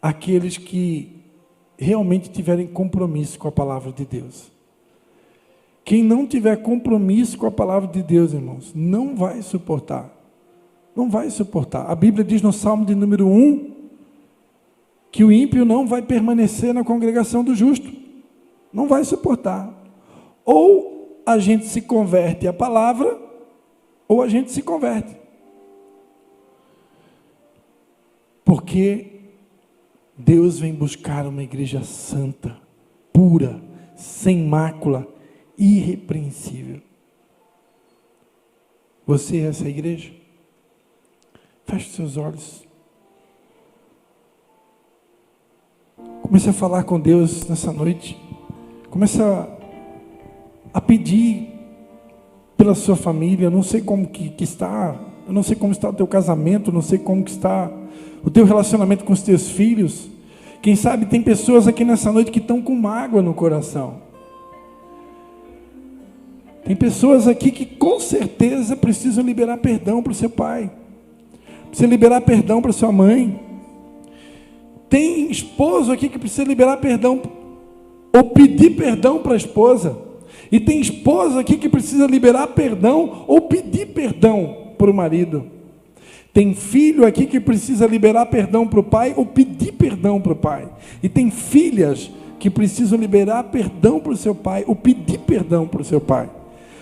aqueles que realmente tiverem compromisso com a palavra de Deus. Quem não tiver compromisso com a palavra de Deus, irmãos, não vai suportar. Não vai suportar. A Bíblia diz no Salmo de número 1, que o ímpio não vai permanecer na congregação do justo. Não vai suportar. Ou a gente se converte à palavra, ou a gente se converte. Porque Deus vem buscar uma igreja santa, pura, sem mácula, irrepreensível. Você é essa igreja? Feche os seus olhos. Comece a falar com Deus nessa noite. Comece a pedir pela sua família. Eu não sei como que está. Eu não sei como está o teu casamento. Não sei como que está o teu relacionamento com os teus filhos. Quem sabe tem pessoas aqui nessa noite que estão com mágoa no coração. Tem pessoas aqui que com certeza precisam liberar perdão para o seu pai. Precisa liberar perdão para sua mãe. Tem esposo aqui que precisa liberar perdão ou pedir perdão para a esposa. E tem esposa aqui que precisa liberar perdão ou pedir perdão para o marido. Tem filho aqui que precisa liberar perdão para o pai ou pedir perdão para o pai. E tem filhas que precisam liberar perdão para o seu pai ou pedir perdão para o seu pai.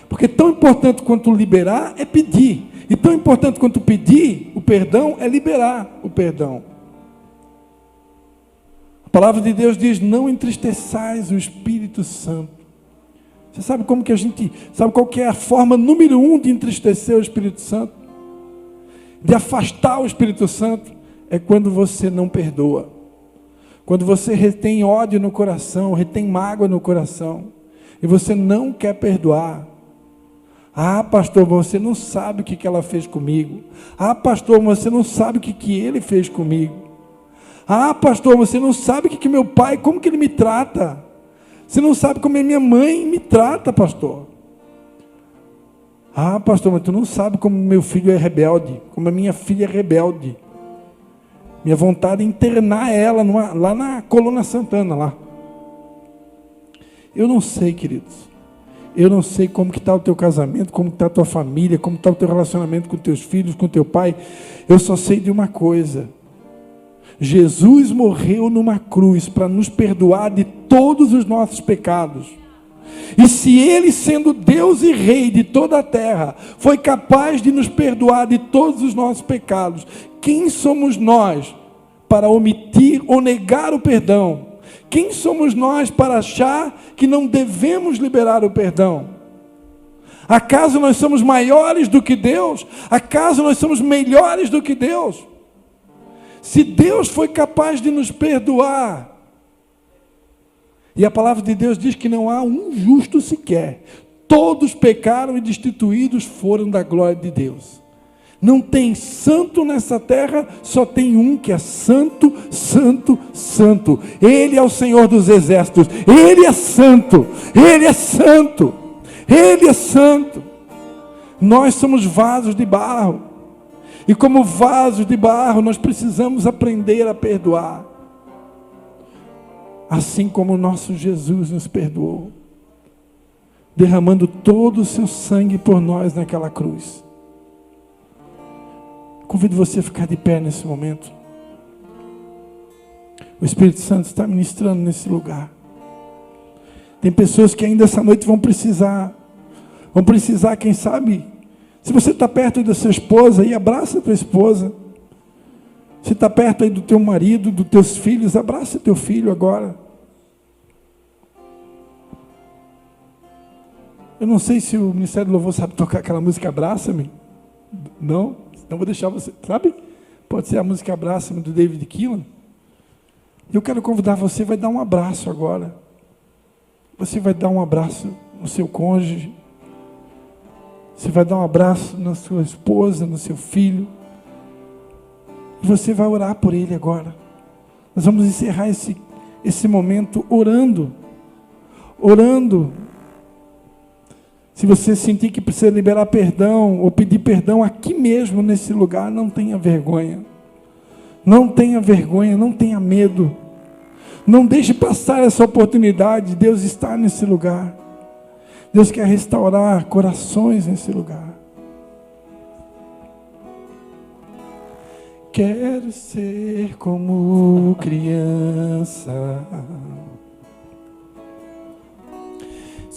Porque tão importante quanto liberar é pedir. E tão importante quanto pedir o perdão é liberar o perdão. A palavra de Deus diz: não entristeçais o Espírito Santo. Você sabe como que sabe qual que é a forma número 1 de entristecer o Espírito Santo? De afastar o Espírito Santo? É quando você não perdoa. Quando você retém ódio no coração, retém mágoa no coração, e você não quer perdoar. Ah, pastor, você não sabe o que ela fez comigo. Ah, pastor, você não sabe o que ele fez comigo. Ah, pastor, você não sabe o que meu pai, como que ele me trata. Você não sabe como a minha mãe me trata, pastor. Ah, pastor, mas tu não sabe como meu filho é rebelde, como a minha filha é rebelde. Minha vontade é internar ela lá na Colônia Santana, lá. Eu não sei, queridos. Eu não sei como que está o teu casamento, como está a tua família, como está o teu relacionamento com teus filhos, com teu pai. Eu só sei de uma coisa. Jesus morreu numa cruz para nos perdoar de todos os nossos pecados. E se Ele, sendo Deus e Rei de toda a terra, foi capaz de nos perdoar de todos os nossos pecados, quem somos nós para omitir ou negar o perdão? Quem somos nós para achar que não devemos liberar o perdão? Acaso nós somos maiores do que Deus? Acaso nós somos melhores do que Deus? Se Deus foi capaz de nos perdoar, e a palavra de Deus diz que não há um justo sequer, todos pecaram e destituídos foram da glória de Deus. Não tem santo nessa terra, só tem um que é santo, santo, santo. Ele é o Senhor dos exércitos. Ele é santo. Ele é santo. Ele é santo. Nós somos vasos de barro. E como vasos de barro, nós precisamos aprender a perdoar. Assim como o nosso Jesus nos perdoou, derramando todo o seu sangue por nós naquela cruz. Convido você a ficar de pé nesse momento. O Espírito Santo está ministrando nesse lugar. Tem pessoas que ainda essa noite vão precisar, quem sabe, se você está perto da sua esposa, aí abraça a tua esposa. Se está perto aí do teu marido, dos teus filhos, abraça teu filho agora. Eu não sei se o Ministério do Louvor sabe tocar aquela música Abraça-me. Não? Então vou deixar você, sabe? Pode ser a música Abraça-me do David Keelan. Eu quero convidar você, vai dar um abraço agora. Você vai dar um abraço no seu cônjuge. Você vai dar um abraço na sua esposa, no seu filho. E você vai orar por ele agora. Nós vamos encerrar esse momento orando. Orando. Se você sentir que precisa liberar perdão ou pedir perdão aqui mesmo nesse lugar, não tenha vergonha. Não tenha vergonha, não tenha medo. Não deixe passar essa oportunidade. Deus está nesse lugar. Deus quer restaurar corações nesse lugar. Quero ser como criança,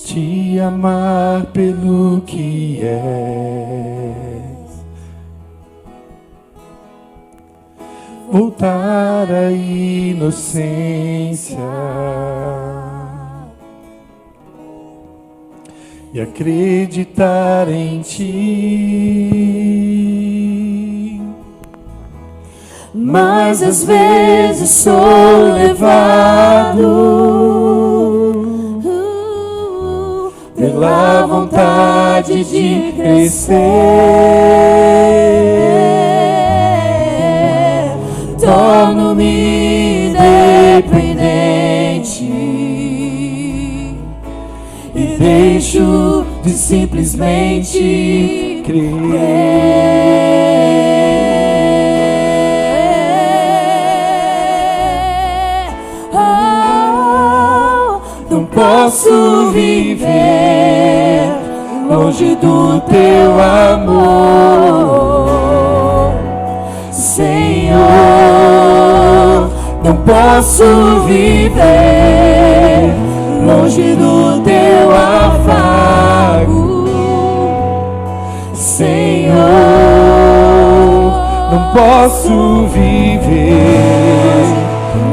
te amar pelo que és, voltar à inocência e acreditar em ti. Mas às vezes sou levado pela vontade de crescer, torno-me dependente e deixo de simplesmente crer. Não posso viver longe do teu amor, Senhor. Não posso viver longe do teu afago, Senhor. Não posso viver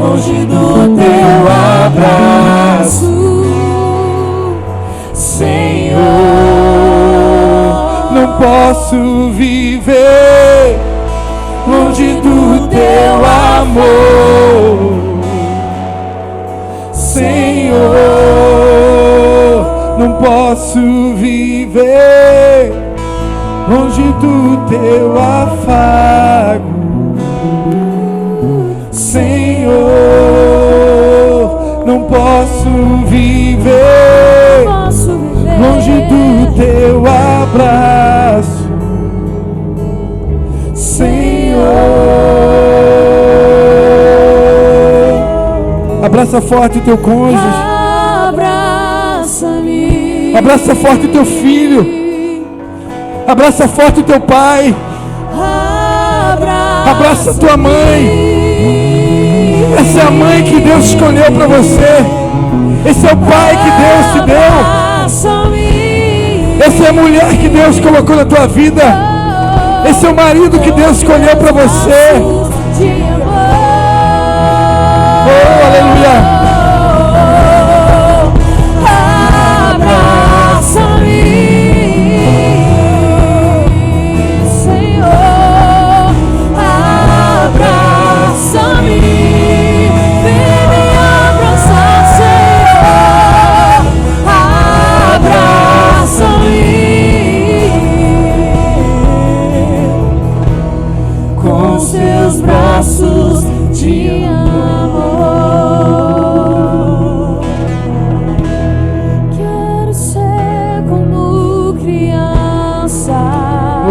longe do teu abraço, Senhor. Não posso viver longe do teu amor, Senhor. Não posso viver longe do teu afago, Senhor. Não posso viver longe do teu abraço, Senhor. Abraça forte o teu cônjuge. Abraça-me. Abraça forte o teu filho. Abraça forte o teu pai. Abraça a tua mãe. Essa é a mãe que Deus escolheu para você. Esse é o pai que Deus te deu. Essa é a mulher que Deus colocou na tua vida. Esse é o marido que Deus escolheu para você. Oh, aleluia.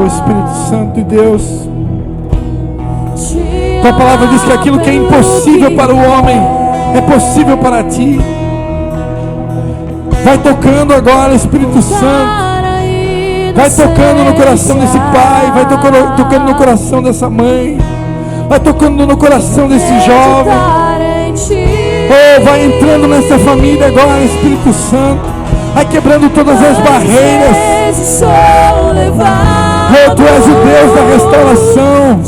Espírito Santo de Deus, tua palavra diz que aquilo que é impossível para o homem é possível para ti. Vai tocando agora, Espírito Santo. Vai tocando no coração desse pai, vai tocando no coração dessa mãe, vai tocando no coração desse jovem. Oh, vai entrando nessa família agora, Espírito Santo. Vai quebrando todas as barreiras. Oh, tu és o Deus da restauração.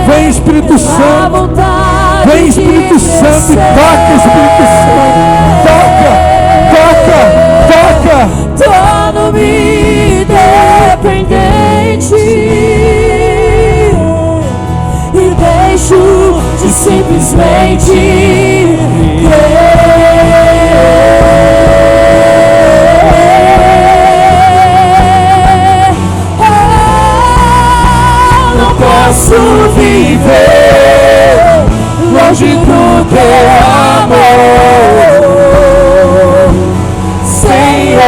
Vem, Espírito Santo. Vem, Espírito Santo, e toca, Espírito Santo. Toca. Torno-me dependente e deixo de simplesmente posso viver longe do teu amor, Senhor.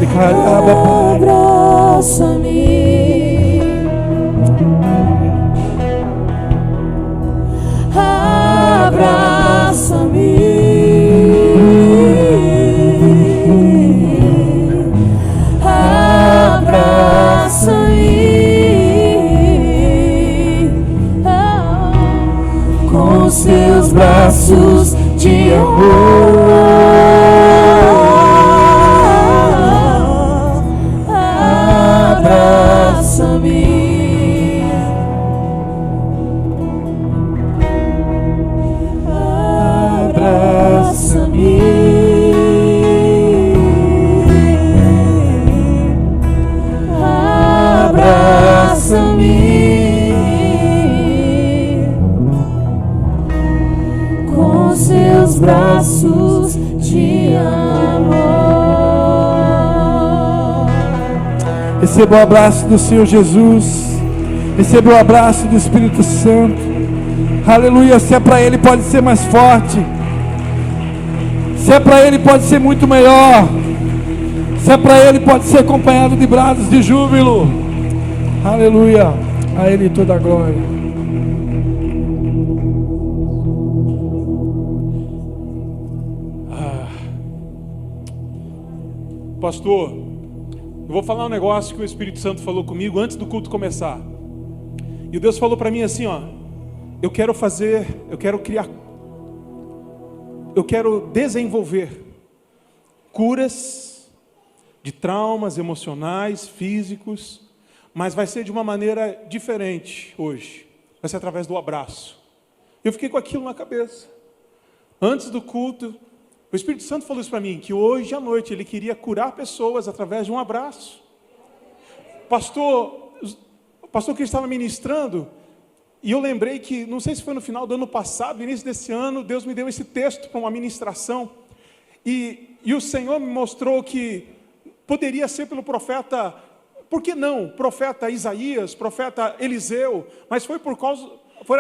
Declare, Abba, Pai. Abraça-me, abraça-me, com seus braços de amor. Abraça-me, abraça-me, abraça-me, com seus braços de amor. Receba o abraço do Senhor Jesus. Receba o abraço do Espírito Santo. Aleluia. Se é para Ele, pode ser mais forte. Se é para Ele, pode ser muito melhor. Se é para Ele, pode ser acompanhado de brados de júbilo. Aleluia. A Ele toda a glória. Pastor, eu vou falar um negócio que o Espírito Santo falou comigo antes do culto começar. E Deus falou para mim assim, ó: eu quero desenvolver curas de traumas emocionais, físicos, mas vai ser de uma maneira diferente hoje. Vai ser através do abraço. Eu fiquei com aquilo na cabeça. Antes do culto, o Espírito Santo falou isso para mim, que hoje à noite Ele queria curar pessoas através de um abraço. Pastor, o pastor que estava ministrando, e eu lembrei que, não sei se foi no final do ano passado, início desse ano, Deus me deu esse texto para uma ministração, e o Senhor me mostrou que poderia ser pelo profeta, por que não? Profeta Isaías, profeta Eliseu, mas foi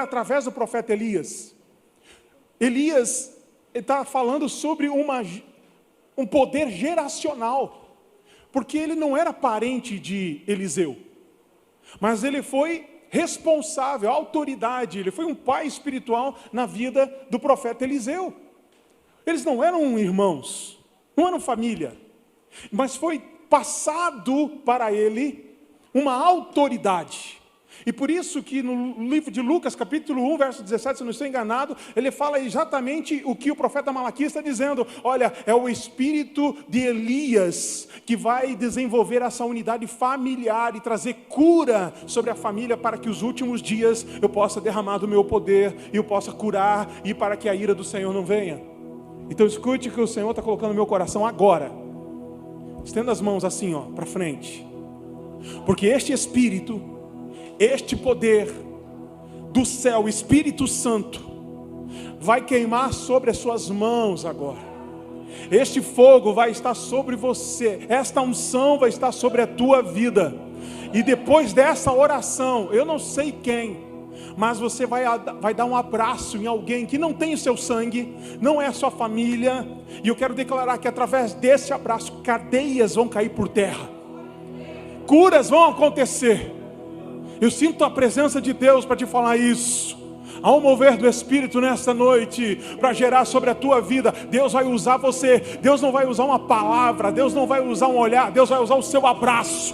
através do profeta Elias. Elias está falando sobre um poder geracional, porque ele não era parente de Eliseu, mas ele foi responsável, autoridade, ele foi um pai espiritual na vida do profeta Eliseu. Eles não eram irmãos, não eram família, mas foi passado para ele uma autoridade. E por isso que no livro de Lucas, capítulo 1, verso 17, se não estou enganado, ele fala exatamente o que o profeta Malaquias está dizendo. Olha, é o espírito de Elias que vai desenvolver essa unidade familiar e trazer cura sobre a família, para que os últimos dias eu possa derramar do meu poder e eu possa curar, e para que a ira do Senhor não venha. Então escute o que o Senhor está colocando no meu coração agora. Estenda as mãos assim, ó, para frente. Porque este Espírito, este poder do céu, Espírito Santo, vai queimar sobre as suas mãos agora. Este fogo vai estar sobre você, esta unção vai estar sobre a tua vida. E depois dessa oração, eu não sei quem, mas você vai dar um abraço em alguém que não tem o seu sangue, não é a sua família. E eu quero declarar que através desse abraço, cadeias vão cair por terra, curas vão acontecer. Eu sinto a presença de Deus para te falar isso. Há um mover do Espírito nesta noite para gerar sobre a tua vida. Deus vai usar você. Deus não vai usar uma palavra, Deus não vai usar um olhar, Deus vai usar o seu abraço.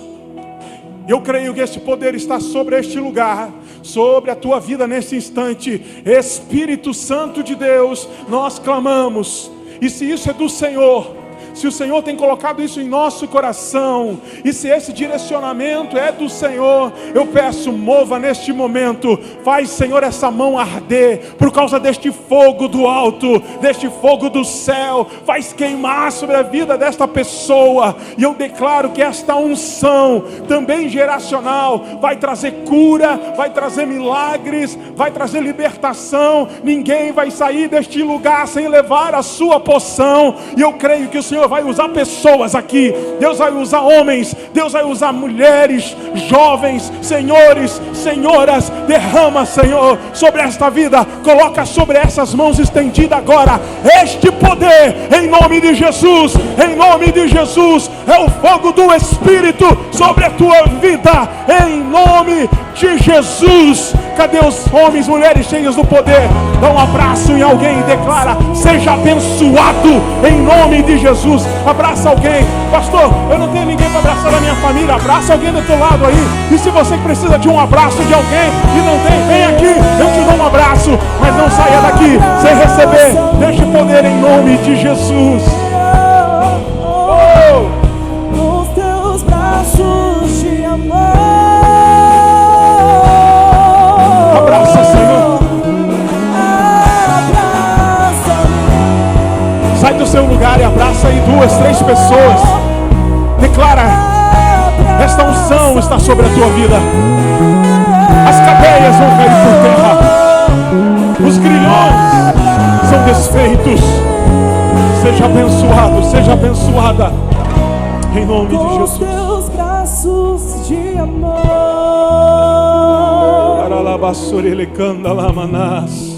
Eu creio que este poder está sobre este lugar, sobre a tua vida nesse instante. Espírito Santo de Deus, nós clamamos. E se isso é do Senhor, se o Senhor tem colocado isso em nosso coração, e se esse direcionamento é do Senhor, eu peço, mova neste momento. Faz, Senhor, essa mão arder por causa deste fogo do alto, deste fogo do céu. Faz queimar sobre a vida desta pessoa. E eu declaro que esta unção, também geracional, vai trazer cura, vai trazer milagres, vai trazer libertação. Ninguém vai sair deste lugar sem levar a sua poção. E eu creio que o Senhor Senhor vai usar pessoas aqui. Deus vai usar homens, Deus vai usar mulheres, jovens, senhores, senhoras. Derrama, Senhor, sobre esta vida. Coloca sobre essas mãos estendidas agora este poder, em nome de Jesus. Em nome de Jesus, é o fogo do Espírito sobre a tua vida, em nome de Jesus. Cadê os homens, mulheres cheios do poder? Dá um abraço em alguém e declara: seja abençoado em nome de Jesus. Abraça alguém. Pastor, eu não tenho ninguém para abraçar da minha família. Abraça alguém do teu lado aí. E se você precisa de um abraço de alguém e não tem, vem aqui, eu te dou um abraço. Mas não saia daqui sem receber deste poder em nome de Jesus. Nos teus braços de amor. Abraça, Senhor. Sai do seu lugar e abraça aí 2, 3 pessoas. Declara: esta unção está sobre a tua vida. As cadeias vão cair por terra. Os grilhões são desfeitos. Seja abençoado, seja abençoada. Em nome de Jesus. Com teus braços de amor. Aralabassuri lecanda lamanás.